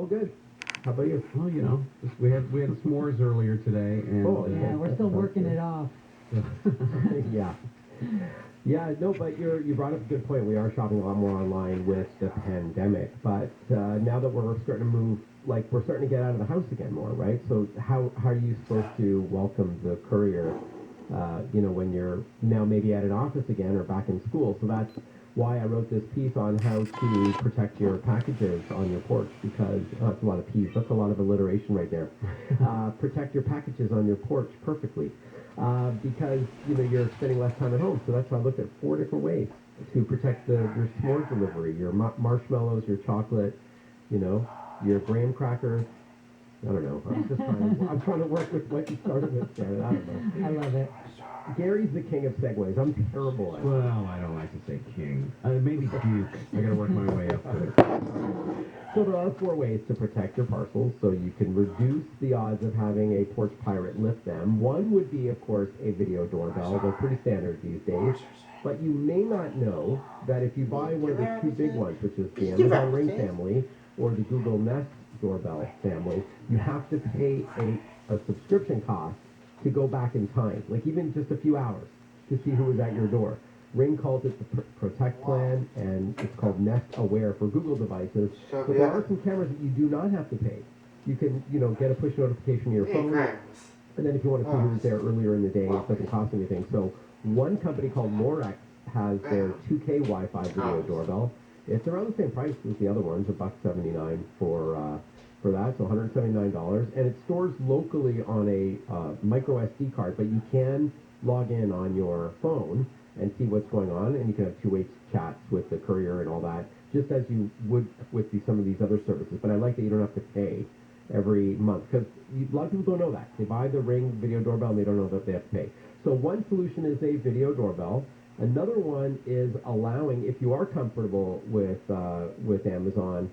all good. How about you? Well, you know, we had s'mores earlier today, and Yeah, we're still working it off. Yeah. Yeah, no, but you brought up a good point. We are shopping a lot more online with the pandemic, but now that we're starting to move, like we're starting to get out of the house again more, right? So how are you supposed to welcome the courier, when you're now maybe at an office again or back in school? So that's why I wrote this piece on how to protect your packages on your porch, because that's a lot of P's. That's a lot of alliteration right there. Protect your packages on your porch perfectly. Because you're spending less time at home. So that's why I looked at 4 different ways to protect your s'mores delivery, your marshmallows, your chocolate, your graham crackers. I don't know. I'm trying to work with what you started with, Janet. I don't know. I love it. Gary's the king of segues. I'm terrible at it. Well, I don't like to say king. Maybe cute. I gotta work my way up to it. So there are 4 ways to protect your parcels, so you can reduce the odds of having a porch pirate lift them. One would be, of course, a video doorbell. They're pretty standard these days. But you may not know that if you buy one of the 2 big ones, which is the Amazon Ring family or the Google Nest doorbell family, you have to pay a subscription cost to go back in time, like even just a few hours, to see who was at your door. Ring calls it the Protect Plan, and it's called Nest Aware for Google devices. But there are some cameras that you do not have to pay. You can, get a push notification to your phone, and then if you want to see who was there earlier in the day, it doesn't cost anything. So one company called Lorex has their 2K Wi-Fi video doorbell. It's around the same price as the other ones, $1.79 for that, so $179, and it stores locally on a micro SD card, but you can log in on your phone and see what's going on, and you can have two-way chats with the courier and all that, just as you would with some of these other services. But I like that you don't have to pay every month, because a lot of people don't know that. They buy the Ring video doorbell and they don't know that they have to pay. So one solution is a video doorbell. Another one is allowing, if you are comfortable with Amazon,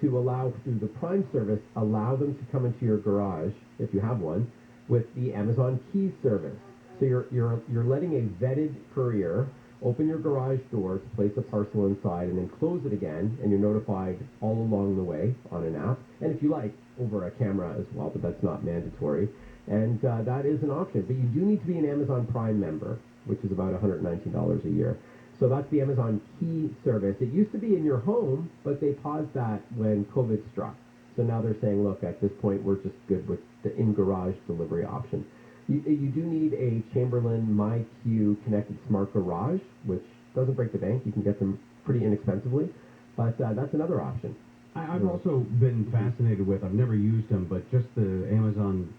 to allow through the Prime service, allow them to come into your garage, if you have one, with the Amazon Keys service. So you're letting a vetted courier open your garage door to place a parcel inside and then close it again, and you're notified all along the way on an app. And if you like, over a camera as well, but that's not mandatory. And that is an option. But you do need to be an Amazon Prime member, which is about $119 a year. So that's the Amazon Key service. It used to be in your home, but they paused that when COVID struck. So now they're saying, look, at this point, we're just good with the in-garage delivery option. You do need a Chamberlain MyQ connected smart garage, which doesn't break the bank. You can get them pretty inexpensively, but that's another option. I've also been fascinated with, I've never used them, but just the Amazon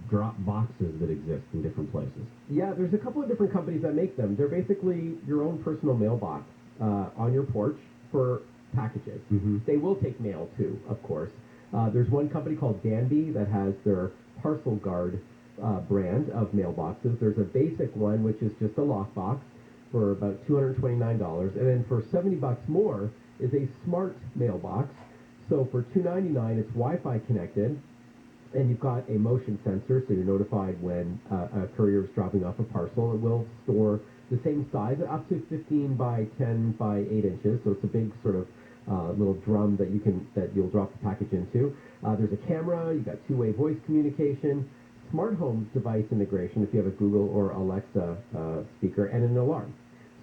drop boxes that exist in different places. Yeah, there's a couple of different companies that make them. They're basically your own personal mailbox on your porch for packages. Mm-hmm. They will take mail too, of course. There's one company called Danby that has their Parcel Guard brand of mailboxes. There's a basic one, which is just a lockbox for about $229. And then for $70 more is a smart mailbox. So for $299, it's Wi-Fi connected. And you've got a motion sensor, so you're notified when a courier is dropping off a parcel. It will store the same size, up to 15 by 10 by 8 inches. So it's a big sort of little drum that you'll drop the package into. There's a camera. You've got two-way voice communication, smart home device integration if you have a Google or Alexa speaker, and an alarm.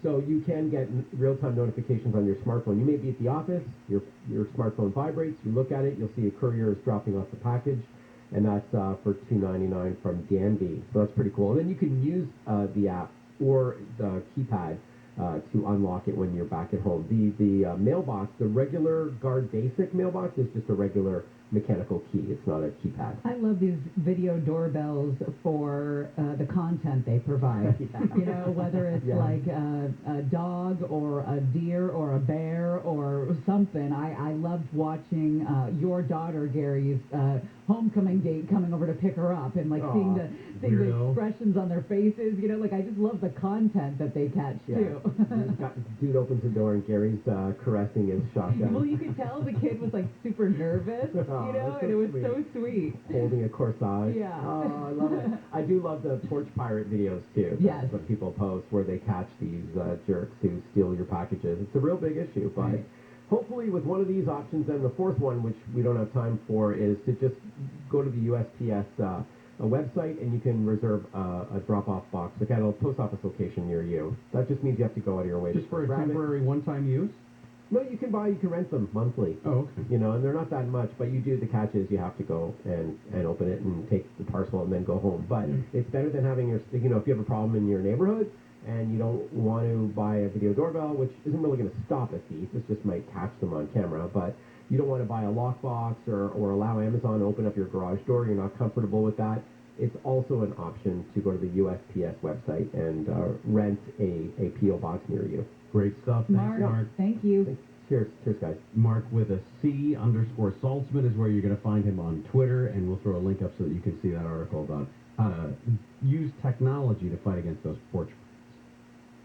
So you can get real-time notifications on your smartphone. You may be at the office. Your smartphone vibrates. You look at it. You'll see a courier is dropping off the package. And that's for $299 from Danby. So that's pretty cool. And then you can use the app or the keypad to unlock it when you're back at home. The mailbox, the regular Guard Basic mailbox, is just a regular mechanical key. It's not a keypad. I love these video doorbells for the content they provide. Yeah. Whether it's like a dog or a deer or a bear or something. I loved watching your daughter, Gary's homecoming date coming over to pick her up and seeing the expressions on their faces. I just love the content that they catch too. Dude opens the door and Gary's caressing his shotgun. Well, you could tell the kid was super nervous. And it was sweet. So sweet. Holding a corsage. Yeah. Oh, I love it. I do love the porch pirate videos, too. Yes. That people post where they catch these jerks who steal your packages. It's a real big issue, but hopefully with one of these options, and the fourth one, which we don't have time for, is to just go to the USPS website, and you can reserve a drop-off box, like at a post office location near you. That just means you have to go out of your way. Just for a grab it. temporary one-time use? No, you can rent them monthly. Oh, okay. You know, and they're not that much, but you do, the catch is you have to go and open it and take the parcel and then go home. But it's better than having your, you know, if you have a problem in your neighborhood and you don't want to buy a video doorbell, which isn't really going to stop a thief, this just might catch them on camera, but you don't want to buy a lockbox or allow Amazon to open up your garage door, you're not comfortable with that, it's also an option to go to the USPS website and rent a P.O. box near you. Great stuff. Thanks, Mark. Thank you. Cheers, guys. Mark with a C_Saltzman is where you're going to find him on Twitter, and we'll throw a link up so that you can see that article about how to use technology to fight against those porch.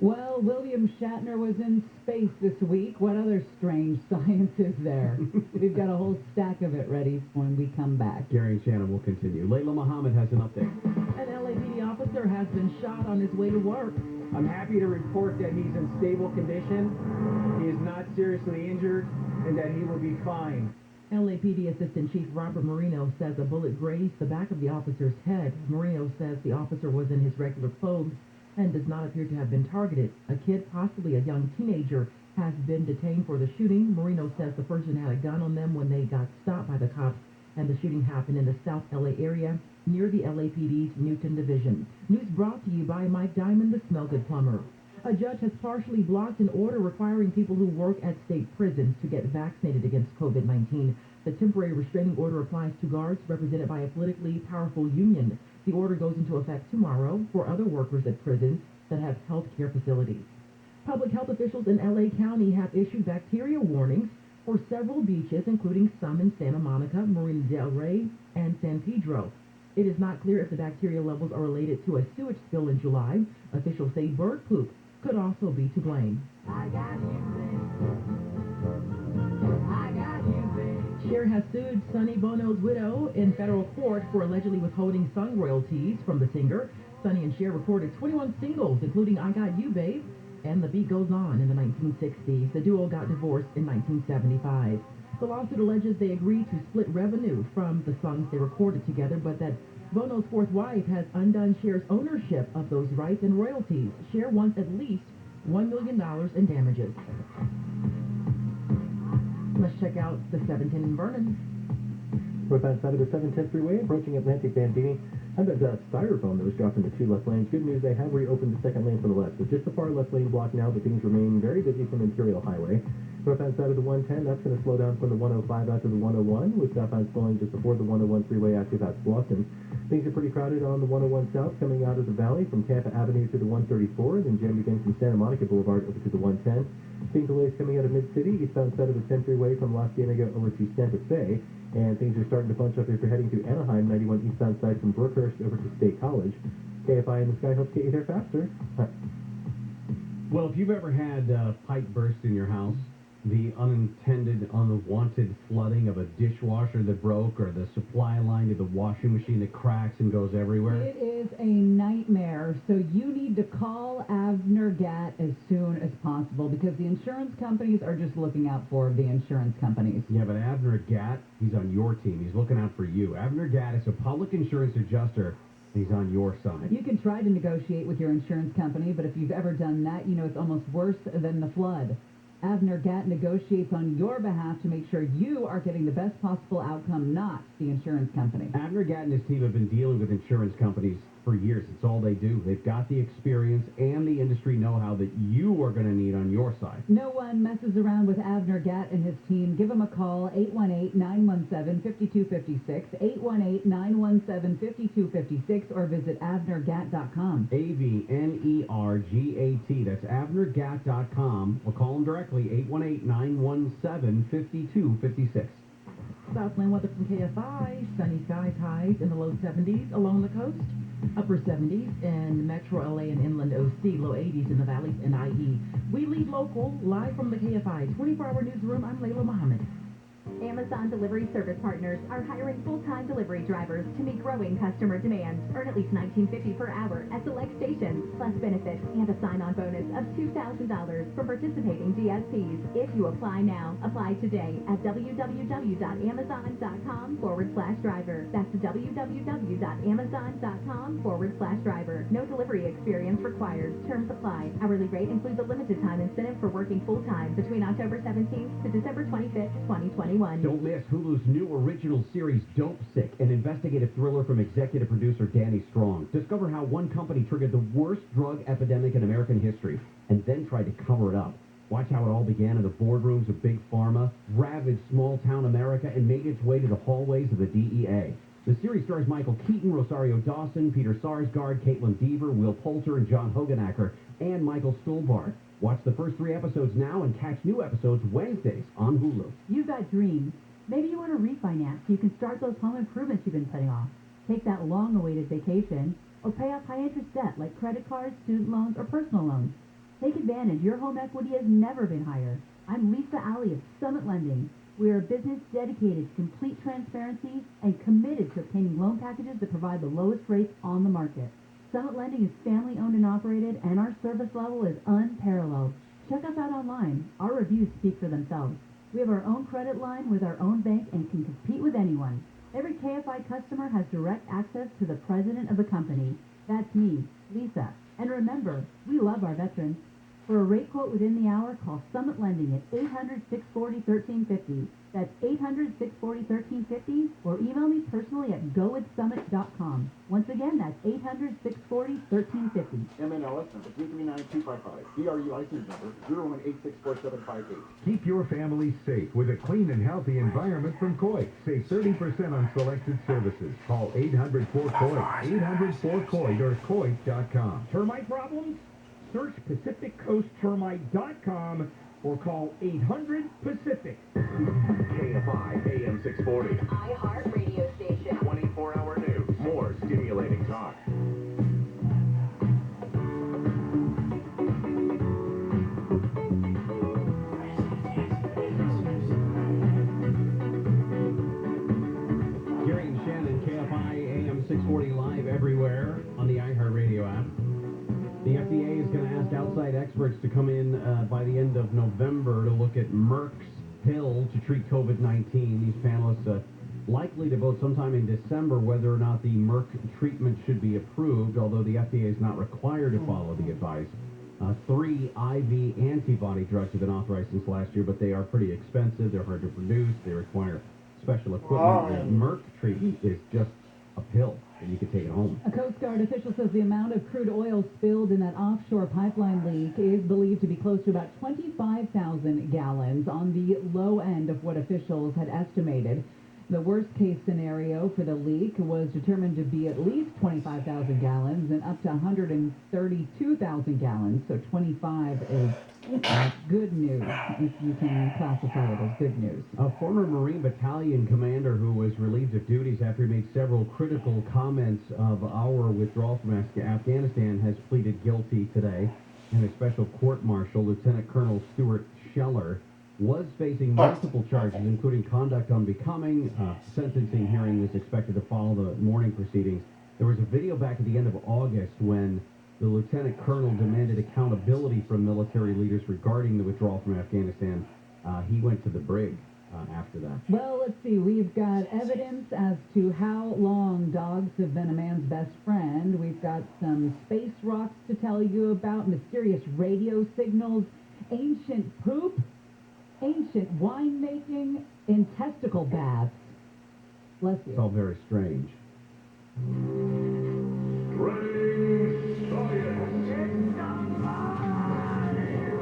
Well, William Shatner was in space this week. What other strange science is there? We've got a whole stack of it ready when we come back. Gary and Shannon will continue. Layla Muhammad has an update. An LAPD officer has been shot on his way to work. I'm happy to report that he's in stable condition, he is not seriously injured, and that he will be fine. LAPD Assistant Chief Robert Marino says a bullet grazed the back of the officer's head. Marino says the officer was in his regular clothes and does not appear to have been targeted. A kid, possibly a young teenager, has been detained for the shooting. Marino says the person had a gun on them when they got stopped by the cops, and the shooting happened in the South LA area near the LAPD's Newton Division. News brought to you by Mike Diamond, the Smell Good Plumber. A judge has partially blocked an order requiring people who work at state prisons to get vaccinated against COVID-19. The temporary restraining order applies to guards represented by a politically powerful union. The order goes into effect tomorrow for other workers at prisons that have health care facilities. Public health officials in LA County have issued bacteria warnings for several beaches, including some in Santa Monica, Marina del Rey, and San Pedro. It is not clear if the bacteria levels are related to a sewage spill in July. Officials say bird poop could also be to blame. I got you, babe. Cher has sued Sonny Bono's widow in federal court for allegedly withholding song royalties from the singer. Sonny and Cher recorded 21 singles, including I Got You, Babe, and The Beat Goes On in the 1960s. The duo got divorced in 1975. The lawsuit alleges they agreed to split revenue from the songs they recorded together, but that Bono's fourth wife has undone Cher's ownership of those rights and royalties. Cher wants at least $1 million in damages. Let's check out the 710 in Vernon. Northbound side of the 710 freeway, approaching Atlantic Bandini. How about that styrofoam that was dropped into two left lanes? Good news, they have reopened the second lane for the left. So just the far left lane blocked now, but things remain very busy from Imperial Highway. Northbound side of the 110, that's going to slow down from the 105 out to the 101, with southbound slowing just before the 101 freeway after that's blocked. And things are pretty crowded on the 101 south coming out of the valley from Tampa Avenue to the 134, and then jammed again from Santa Monica Boulevard over to the 110. Seeing delays coming out of Mid-City, eastbound side of the 10 freeway from La Cienega over to Santa Fe, and things are starting to bunch up if you're heading to Anaheim, 91 eastbound side from Brookhurst over to State College. KFI in the sky helps get you there faster. Well, if you've ever had a pipe burst in your house, the unintended, unwanted flooding of a dishwasher that broke, or the supply line to the washing machine that cracks and goes everywhere. It is a nightmare, so you need to call Avner Gatt as soon as possible, because the insurance companies are just looking out for the insurance companies. Yeah, but Avner Gatt, he's on your team. He's looking out for you. Avner Gatt is a public insurance adjuster. He's on your side. You can try to negotiate with your insurance company, but if you've ever done that, you know it's almost worse than the flood. Avner Gatt negotiates on your behalf to make sure you are getting the best possible outcome, not the insurance company. Avner Gatt and his team have been dealing with insurance companies for years. It's all they do. They've got the experience and the industry know-how that you are going to need on your side. No one messes around with Avner Gatt and his team. Give him a call, 818-917-5256, 818-917-5256, or visit AvnerGatt.com. AVNERGAT. That's AvnerGatt.com. Or call him directly, 818-917-5256. Southland Weather from KFI. Sunny skies, highs in the low 70s along the coast. Upper 70s in Metro LA and Inland OC, low 80s in the valleys and IE. We lead local, live from the KFI 24-hour newsroom. I'm Layla Muhammad. Amazon Delivery Service Partners are hiring full-time delivery drivers to meet growing customer demand. Earn at least $19.50 per hour at select stations, plus benefits and a sign-on bonus of $2,000 from participating DSPs. If you apply now, apply today at www.amazon.com/driver. That's www.amazon.com/driver. No delivery experience required. Terms apply. Hourly rate includes a limited time incentive for working full-time between October 17th to December 25th, 2021. Don't miss Hulu's new original series, Dopesick, an investigative thriller from executive producer Danny Strong. Discover how one company triggered the worst drug epidemic in American history and then tried to cover it up. Watch how it all began in the boardrooms of Big Pharma, ravaged small-town America, and made its way to the hallways of the DEA. The series stars Michael Keaton, Rosario Dawson, Peter Sarsgaard, Caitlin Dever, Will Poulter, and John Hogenacker, and Michael Stuhlbarg. Watch the first 3 episodes now and catch new episodes Wednesdays on Hulu. You've got dreams. Maybe you want to refinance so you can start those home improvements you've been putting off. Take that long-awaited vacation, or pay off high-interest debt like credit cards, student loans, or personal loans. Take advantage. Your home equity has never been higher. I'm Lisa Alley of Summit Lending. We are a business dedicated to complete transparency and committed to obtaining loan packages that provide the lowest rates on the market. Summit Lending is family-owned and operated, and our service level is unparalleled. Check us out online. Our reviews speak for themselves. We have our own credit line with our own bank and can compete with anyone. Every KFI customer has direct access to the president of the company. That's me, Lisa. And remember, we love our veterans. For a rate quote within the hour, call Summit Lending at 800-640-1350. That's 800-640-1350, or email me personally at gowithsummit.com. Once again, that's 800-640-1350. MNLS number 339255. DRE license number 0186475. Keep your family safe with a clean and healthy environment from Coit. Save 30% on selected services. Call 800-4COIT, 800-4COIT, or Coit.com. Termite problems? Search PacificCoastTermite.com or call 800-PACIFIC. KFI AM 640. iHeart radio station. 24-hour news. More stimulating talk. Gary and Shannon, KFI AM 640 live everywhere on the iHeart radio app. The FDA is going to ask outside experts to come in by the end of November to look at Merck's pill to treat COVID-19. These panelists likely to vote sometime in December whether or not the Merck treatment should be approved, although the FDA is not required to follow the advice. 3 IV antibody drugs have been authorized since last year, but they are pretty expensive. They're hard to produce. They require special equipment. The Merck treatment is just a pill, and you can take it home. A Coast Guard official says the amount of crude oil spilled in that offshore pipeline leak is believed to be close to about 25,000 gallons, on the low end of what officials had estimated. The worst-case scenario for the leak was determined to be at least 25,000 gallons and up to 132,000 gallons, so 25 is good news, if you can classify it as good news. A former Marine battalion commander who was relieved of duties after he made several critical comments of our withdrawal from Afghanistan has pleaded guilty today in a special court-martial. Lieutenant Colonel Stuart Scheller was facing multiple charges, including conduct unbecoming. Sentencing hearing is expected to follow the morning proceedings. There was a video back at the end of August when the lieutenant colonel demanded accountability from military leaders regarding the withdrawal from Afghanistan. He went to the brig after that. Well, let's see. We've got evidence as to how long dogs have been a man's best friend. We've got some space rocks to tell you about, mysterious radio signals, ancient poop, ancient winemaking, and testicle baths. Bless you. It's all very strange.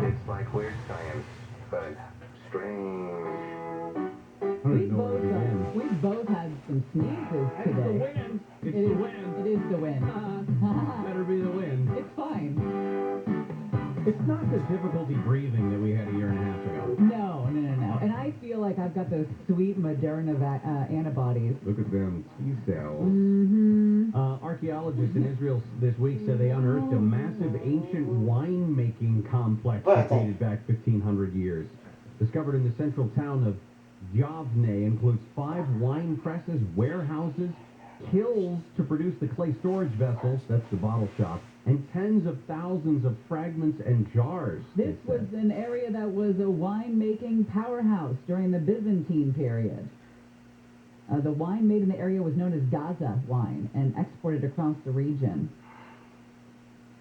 It's like weird science, but strange. We both had some sneezes today. It's the wind. It's the wind. It is the wind. Better be the wind. It's fine. It's not the difficulty breathing that we had a year and a half ago. No. And I feel like I've got those sweet Moderna antibodies. Look at them T-cells. Mm-hmm. Archaeologists in Israel this week said they unearthed a massive ancient winemaking complex that dated back 1,500 years. Discovered in the central town of Javne includes 5 wine presses, warehouses, kilns to produce the clay storage vessels, that's the bottle shop, and tens of thousands of fragments and jars. This was an area that was a wine-making powerhouse during the Byzantine period. The wine made in the area was known as Gaza wine and exported across the region.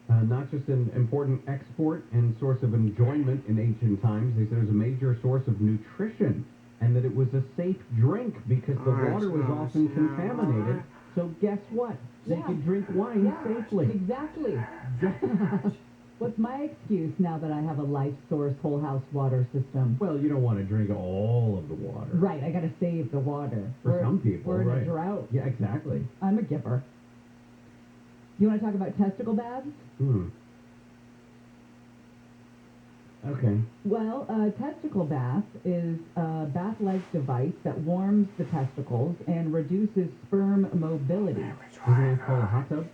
Not just an important export and source of enjoyment in ancient times, they said it was a major source of nutrition, and that it was a safe drink because the water was often contaminated. So guess what? They could drink wine safely. Exactly. What's my excuse now that I have a life source whole house water system? Well, you don't want to drink all of the water. Right, I got to save the water. For some people, we're in right. a drought. Yeah, exactly. I'm a giver. You want to talk about testicle baths? Okay. Well, a testicle bath is a bath-like device that warms the testicles and reduces sperm mobility. Isn't it called a hot tub?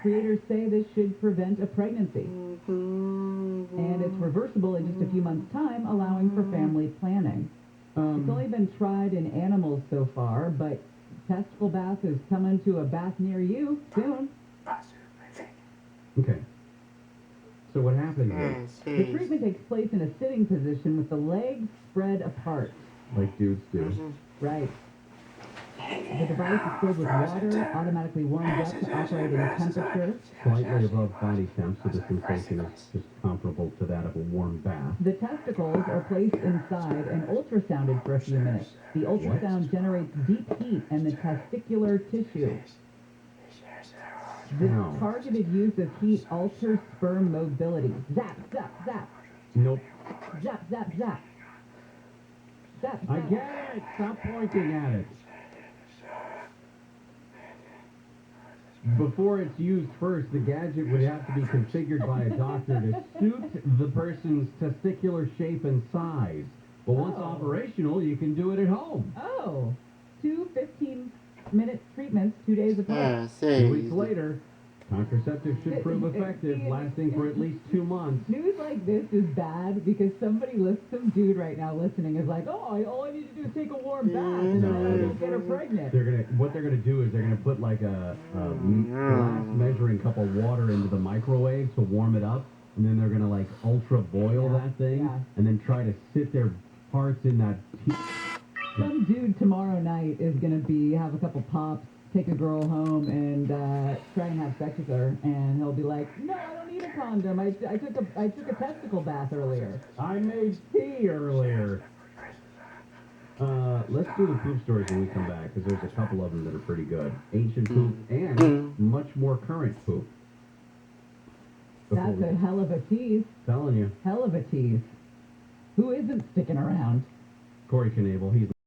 Creators say this should prevent a pregnancy. And it's reversible in just a few months' time, allowing for family planning. It's only been tried in animals so far, but testicle bath is coming to a bath near you soon. Okay. So what happens is... The treatment takes place in a sitting position with the legs spread apart. Like dudes do. Right. The device is filled with water, automatically warms up to operating temperature. Slightly above body temp, so the sensation is just comparable to that of a warm bath. The testicles are placed inside and ultrasounded for a few minutes. The ultrasound generates deep heat in the testicular tissue. This targeted use of heat alters sperm mobility. Zap, zap, zap. Nope. Zap, zap, zap. Zap, zap. I get it. Stop pointing at it. Before it's used first, the gadget would have to be configured by a doctor to suit the person's testicular shape and size. But once operational, you can do it at home. Oh. 2 15-minute treatments, 2 days apart. 2 weeks later, contraceptive should prove effective, lasting for at least 2 months. News like this is bad because some dude right now listening is like, oh, all I need to do is take a warm bath and then I'll get her pregnant. What they're gonna do is they're gonna put like a glass measuring cup of water into the microwave to warm it up, and then they're gonna like ultra boil that thing, and then try to sit their parts in that. Some dude tomorrow night is gonna have a couple pops, take a girl home, and try and have sex with her, and he'll be like, no, I don't need a condom. I took a testicle bath earlier. I made tea earlier. Let's do the poop stories when we come back, because there's a couple of them that are pretty good. Ancient poop and much more current poop. That's a hell of a tease. Telling you. Hell of a tease. Who isn't sticking around? Corey Knable, he's